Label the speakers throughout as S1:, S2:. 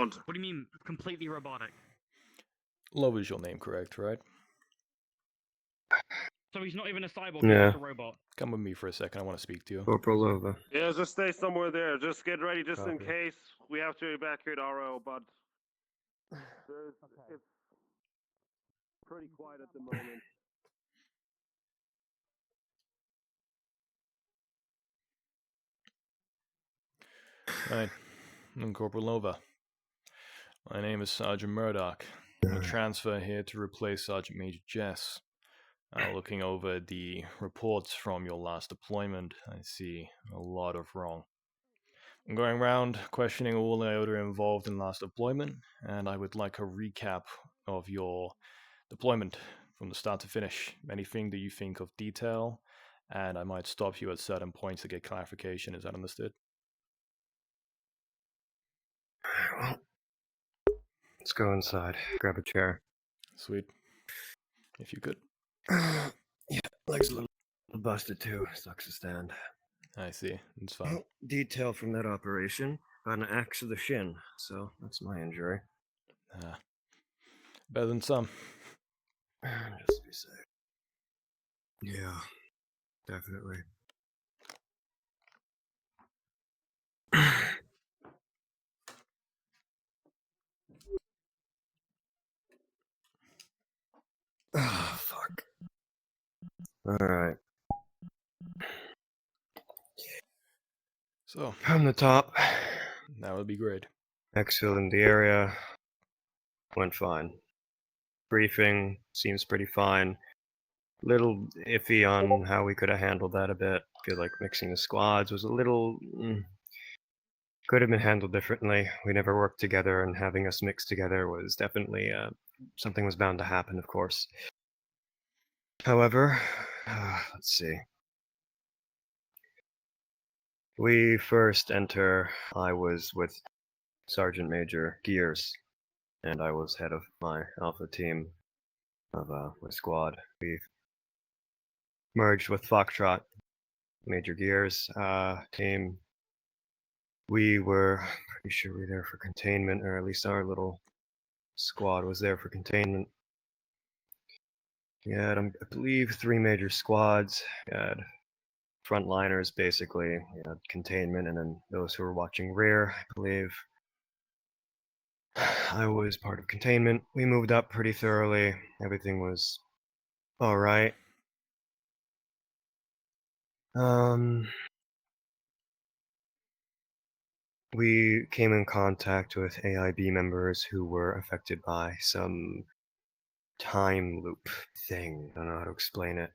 S1: around.
S2: What do you mean, completely robotic?
S3: Lova is your name, correct, right?
S2: So he's not even a cyborg,
S4: Yeah.
S2: he's just a robot.
S3: Come with me for a second, I want to speak to you.
S4: Corporal Lova.
S1: Yeah, just stay somewhere there. Just get ready, just in
S3: Copy.
S1: case we have to evacuate RO, but it's pretty quiet at the moment.
S3: Right, I'm Corporal Lova. My name is Sergeant Murdoch. I'm a transfer here to replace Sergeant Major Jess. Looking over the reports from your last deployment, I see a lot of wrong. I'm going around questioning all the IOTA involved in last deployment, and I would like a recap of your deployment from the start to finish. Anything that you think of detail, and I might stop you at certain points to get clarification. Is that understood?
S4: Well, let's go inside. Grab a chair.
S3: Sweet. If you could.
S4: Yeah, legs a little busted too. Sucks to stand.
S3: I see. It's fine.
S4: Well, detail from that operation. Got an axe to the shin, so that's my injury.
S3: Better than some.
S4: Just to be safe. Yeah, definitely. Ah, fuck. Alright.
S3: So,
S4: From the top.
S3: that would be great.
S4: Exfil in the area. Went fine. Briefing seems pretty fine. Little iffy on how we could have handled that a bit. Feel like mixing the squads was a little... could have been handled differently. We never worked together, and having us mixed together was definitely... something was bound to happen, of course. However, let's see. We first enter, I was with Sergeant Major Gears, and I was head of my alpha team of my squad. We merged with Foxtrot, Major Gears team. We were pretty sure we were there for containment, or at least our little squad was there for containment. We had, I believe, 3 major squads. We had frontliners, basically, containment, and then those who were watching rear, I believe. I was part of containment. We moved up pretty thoroughly. Everything was all right. We came in contact with AIB members who were affected by some time loop thing. I don't know how to explain it.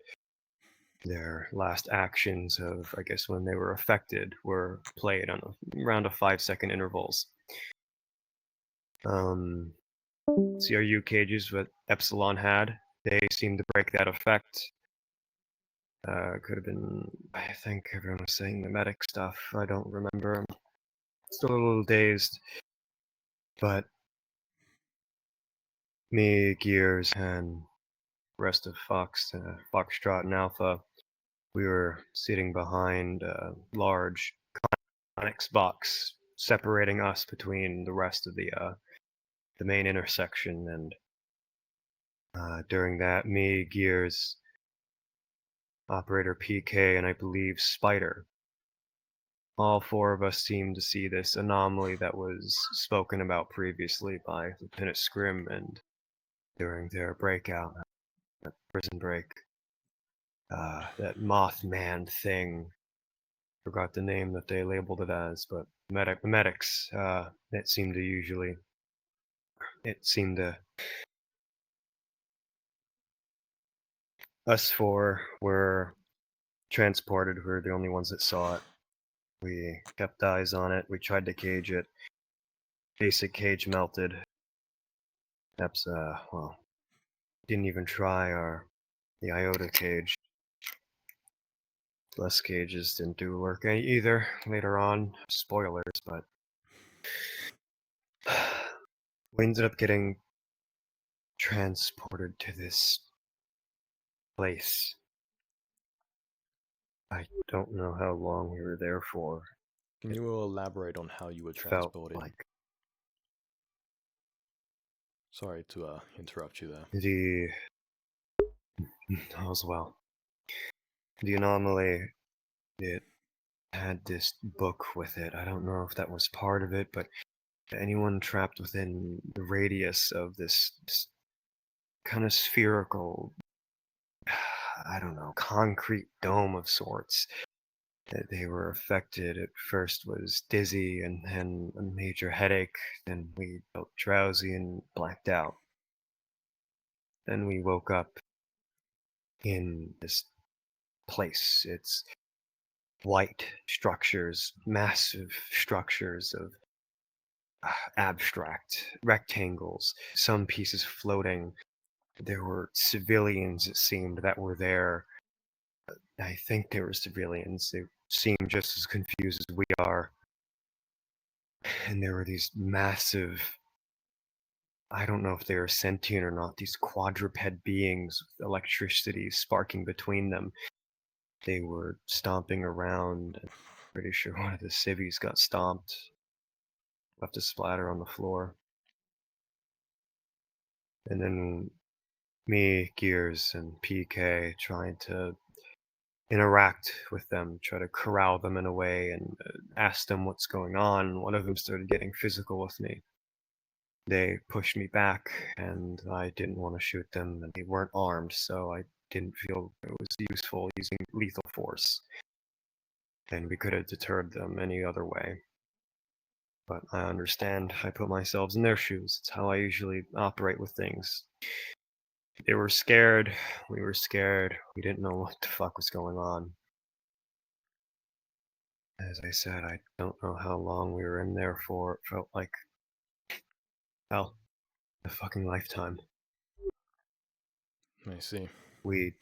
S4: Their last actions of, I guess, when they were affected were played on around 5-second intervals. CRU cages that Epsilon had, they seemed to break that effect. Could have been, I think everyone was saying the medic stuff. I don't remember. I'm still a little dazed. But me, Gears, and rest of Foxtrot and Alpha, we were sitting behind a large Onyx box separating us between the rest of the main intersection, and during that, me, Gears, Operator PK, and I believe Spider, all 4 of us seemed to see this anomaly that was spoken about previously by Lieutenant Scrim and during their breakout, that prison break. That Mothman thing. Forgot the name that they labeled it as, but medics, it seemed to... Us 4 were transported. We were the only ones that saw it. We kept eyes on it. We tried to cage it. Basic cage melted. Perhaps, well, didn't even try the IOTA cage. Less cages didn't do work either later on. Spoilers, but we ended up getting transported to this place. I don't know how long we were there for.
S3: Can you elaborate on how you were
S4: Felt
S3: transported?
S4: like
S3: Sorry to interrupt you there.
S4: The all's well. The anomaly, it had this book with it. I don't know if that was part of it, but anyone trapped within the radius of this kind of spherical, I don't know, concrete dome of sorts, that they were affected. At first was dizzy, and then a major headache. Then we felt drowsy and blacked out. Then we woke up in this place. It's white structures, massive structures of abstract rectangles, some pieces floating. There were civilians, it seemed, that were there. I think they were civilians. They seemed just as confused as we are. And there were these massive, I don't know if they were sentient or not, these quadruped beings with electricity sparking between them. They were stomping around. I'm pretty sure one of the civvies got stomped, left a splatter on the floor. And then me, Gears, and PK trying to interact with them, try to corral them in a way and ask them what's going on. One of them started getting physical with me. They pushed me back, and I didn't want to shoot them, and they weren't armed, so I didn't feel it was useful using lethal force. And we could have deterred them any other way. But I understand. I put myself in their shoes. It's how I usually operate with things. They were scared. We were scared. We didn't know what the fuck was going on. As I said, I don't know how long we were in there for. It felt like, hell, a fucking lifetime.
S3: I see.
S4: We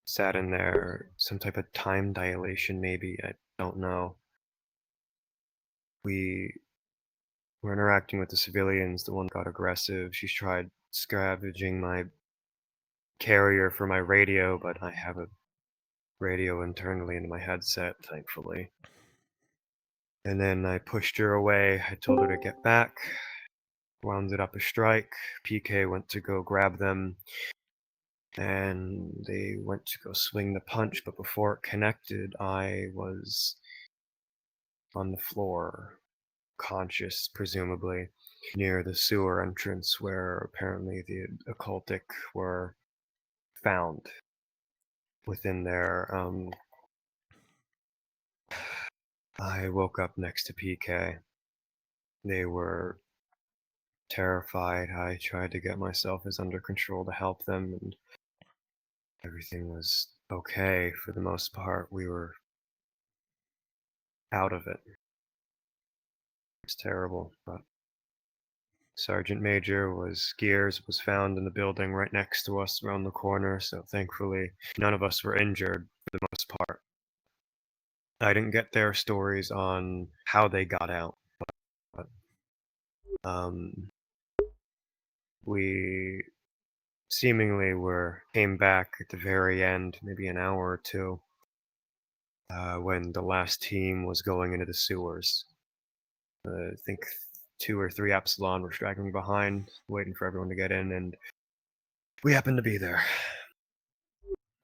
S4: sat in there, some type of time dilation maybe, I don't know. We were interacting with the civilians. The one got aggressive. She tried scavenging my carrier for my radio, but I have a radio internally in my headset, thankfully. And then I pushed her away. I told her to get back. Wounded up a strike. PK went to go grab them, and they went to go swing the punch, but before it connected, I was on the floor, conscious, presumably, near the sewer entrance where apparently the occultic were found within there. I woke up next to PK. They were terrified. I tried to get myself as under control to help them, and everything was okay for the most part. We were out of it. It's terrible, but Sergeant Major Gears was found in the building right next to us around the corner, so thankfully none of us were injured for the most part. I didn't get their stories on how they got out, but we seemingly came back at the very end, maybe an hour or two, when the last team was going into the sewers. I think 2 or 3 Epsilon were straggling behind, waiting for everyone to get in, and we happened to be there.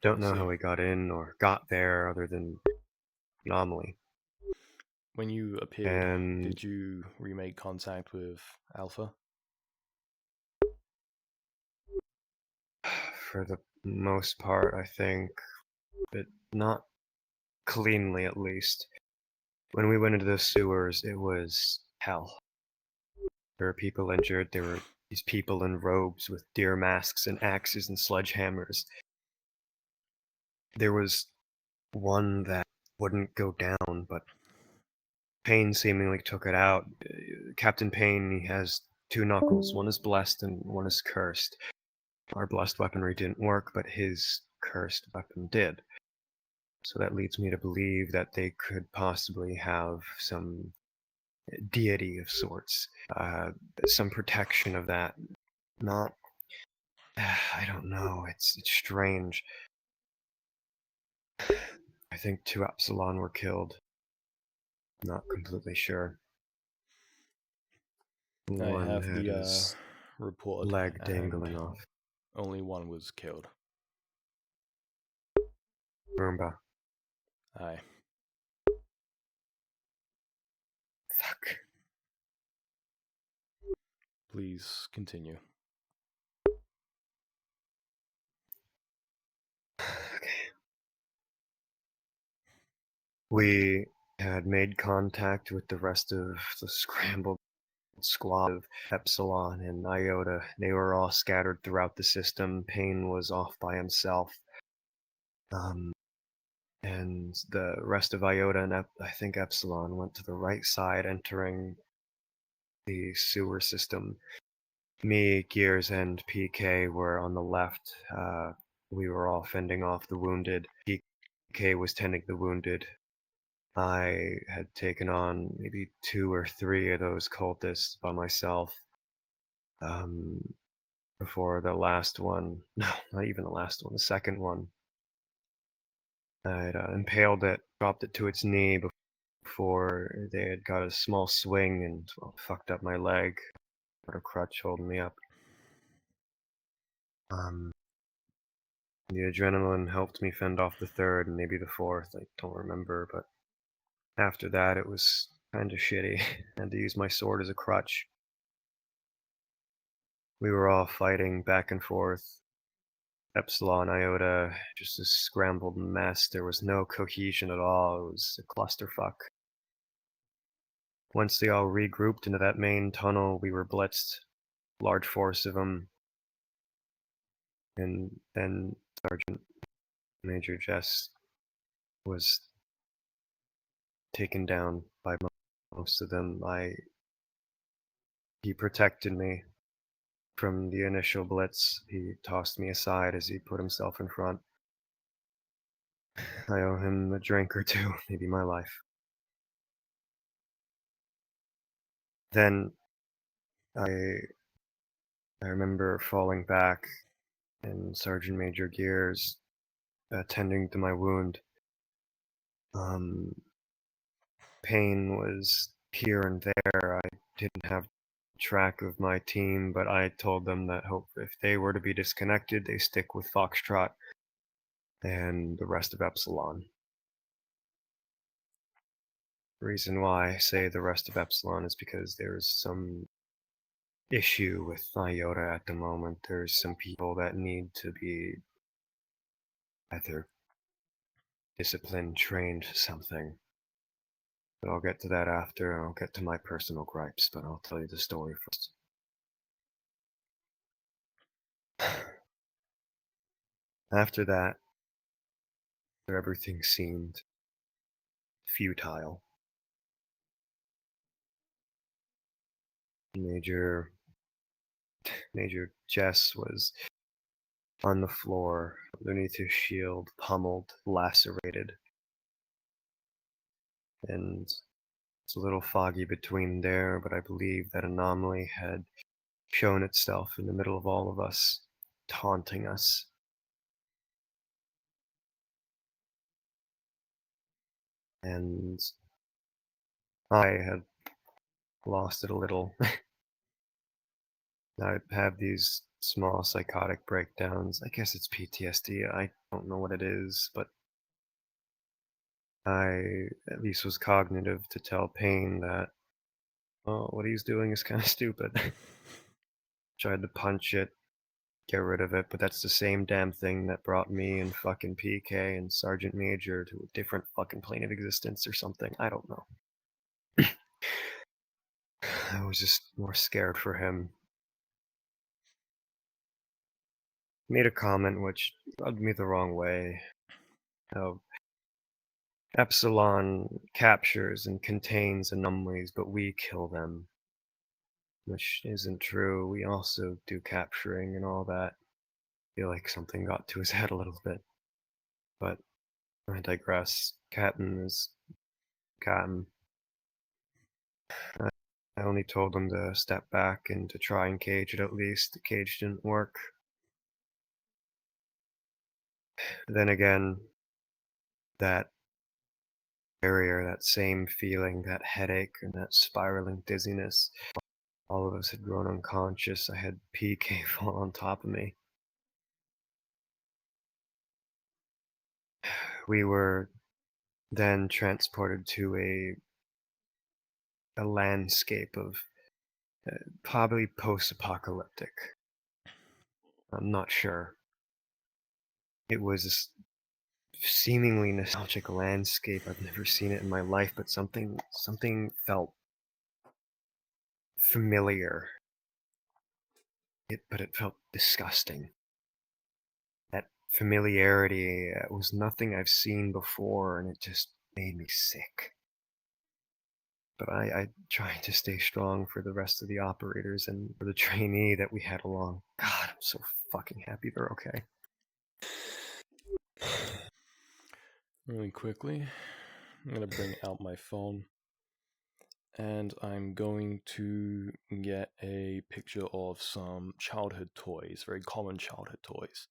S4: Don't know how we got in or got there, other than anomaly.
S3: When you appeared, did you remake contact with Alpha?
S4: For the most part, I think, but not cleanly at least. When we went into the sewers, it was hell. There were people injured. There were these people in robes with deer masks and axes and sledgehammers. There was one that wouldn't go down, but Payne seemingly took it out. Captain Payne, he has 2 knuckles. One is blessed and one is cursed. Our blessed weaponry didn't work, but his cursed weapon did. So that leads me to believe that they could possibly have some deity of sorts, some protection of that. Not, I don't know. It's strange. I think 2 Epsilon were killed. Not completely sure.
S3: I have the report.
S4: leg
S3: and
S4: dangling off.
S3: Only one was killed.
S4: Roomba.
S3: Aye.
S4: Fuck.
S3: Please continue.
S4: Okay. We had made contact with the rest of the scrambled squad of Epsilon and Iota. They were all scattered throughout the system. Payne was off by himself. And the rest of Iota and I think Epsilon went to the right side, entering the sewer system. Me, Gears, and PK were on the left. We were all fending off the wounded. PK was tending the wounded. I had taken on maybe 2 or 3 of those cultists by myself. Before the last one, no, not even the last one, the second one, I'd impaled it, dropped it to its knee before they had got a small swing and fucked up my leg. Got a crutch holding me up. The adrenaline helped me fend off the third and maybe the fourth. I don't remember, but after that it was kind of shitty. I had to use my sword as a crutch. We were all fighting back and forth. Epsilon, Iota, just a scrambled mess. There was no cohesion at all. It was a clusterfuck. Once they all regrouped into that main tunnel, we were blitzed. Large force of them. And then Sergeant Major Jess was taken down by most of them. He protected me from the initial blitz. He tossed me aside as he put himself in front. I owe him a drink or two, maybe my life. Then I remember falling back and Sergeant Major Gears attending to my wound. Pain was here and there. I didn't have track of my team, but I told them that if they were to be disconnected, they stick with Foxtrot and the rest of Epsilon. The reason why I say the rest of Epsilon is because there's some issue with Iota at the moment. There's some people that need to be either disciplined, trained, something. But I'll get to that after, and I'll get to my personal gripes, but I'll tell you the story first. After that, everything seemed futile. Major Jess was on the floor, underneath his shield, pummeled, lacerated. And it's a little foggy between there, but I believe that anomaly had shown itself in the middle of all of us, taunting us. And I had lost it a little. I have these small psychotic breakdowns. I guess it's PTSD. I don't know what it is, but I at least was cognitive to tell Payne that, oh, what he's doing is kind of stupid. Tried to punch it, get rid of it, but that's the same damn thing that brought me and fucking PK and Sergeant Major to a different fucking plane of existence or something. I don't know. I was just more scared for him. Made a comment which rubbed me the wrong way. How Epsilon captures and contains anomalies, but we kill them. Which isn't true. We also do capturing and all that. I feel like something got to his head a little bit. But I digress. Captain is Captain. I only told him to step back and to try and cage it at least. The cage didn't work. Then again, that barrier, that same feeling, that headache and that spiraling dizziness All of us had grown unconscious. I had PK fall on top of me. We were then transported to a landscape of probably post-apocalyptic. I'm not sure. It was this seemingly nostalgic landscape. I've never seen it in my life, but something felt familiar. But it felt disgusting. That familiarity was nothing I've seen before, and it just made me sick. But I tried to stay strong for the rest of the operators and for the trainee that we had along. God, I'm so fucking happy they're okay.
S3: Really quickly, I'm going to bring out my phone and I'm going to get a picture of some childhood toys, very common childhood toys.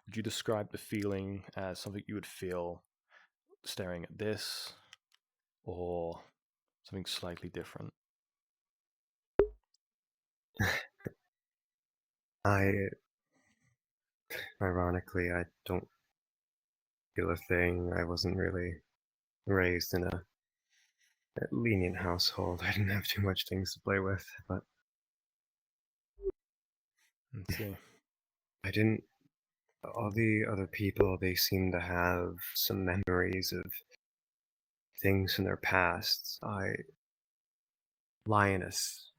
S3: Would you describe the feeling as something you would feel staring at this, or something slightly different?
S4: Ironically, I don't feel a thing. I wasn't really raised in a lenient household. I didn't have too much things to play with, but
S3: Let's see.
S4: I didn't. All the other people, they seem to have some memories of things from their past. Lioness.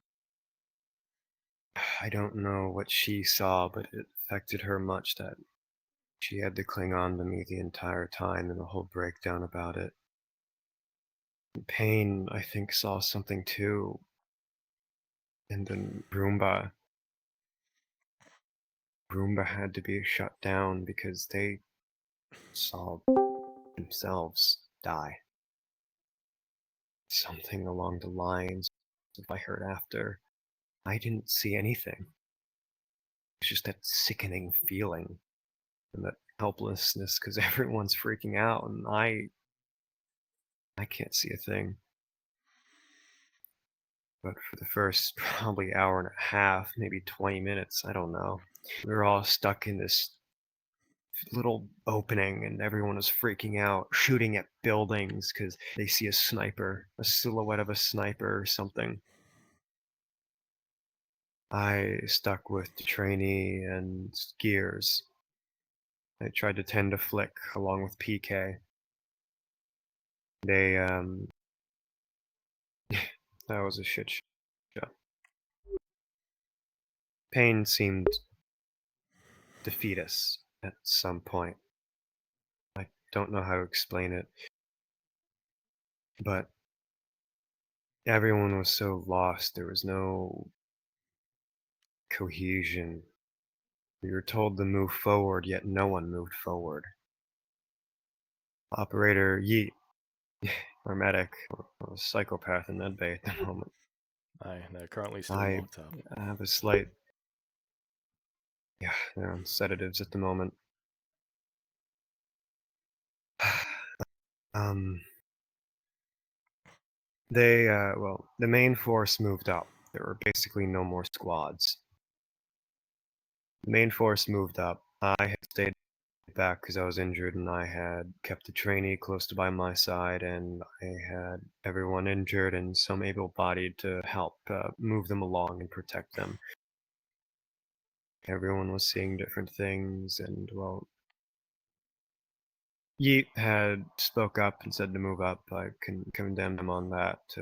S4: I don't know what she saw, but it affected her much that she had to cling on to me the entire time, and the whole breakdown about it. Pain, I think, saw something too. And then Roomba had to be shut down because they saw themselves die. Something along the lines, if I heard after, I didn't see anything. It's just that sickening feeling and that helplessness because everyone's freaking out and I can't see a thing. But for the first probably hour and a half, maybe 20 minutes, I don't know, we were all stuck in this little opening and everyone was freaking out, shooting at buildings because they see a sniper, a silhouette of a sniper or something. I stuck with the trainee and Gears. I tried to tend to flick along with PK. They, that was a shit show. Pain seemed to defeat us at some point. I don't know how to explain it, but everyone was so lost. There was no cohesion. We were told to move forward, yet no one moved forward. Operator Yeet, our medic, a psychopath in medbay at the moment.
S3: Aye, they're currently still
S4: I
S3: locked up.
S4: have a slight... Yeah, they're on sedatives at the moment. Well, the main force moved up. There were basically no more squads. The main force moved up. I had stayed back because I was injured, and I had kept the trainee close to by my side, and I had everyone injured and some able-bodied to help move them along and protect them. Everyone was seeing different things, and, well, Yeet had spoke up and said to move up. I condemned him on that, to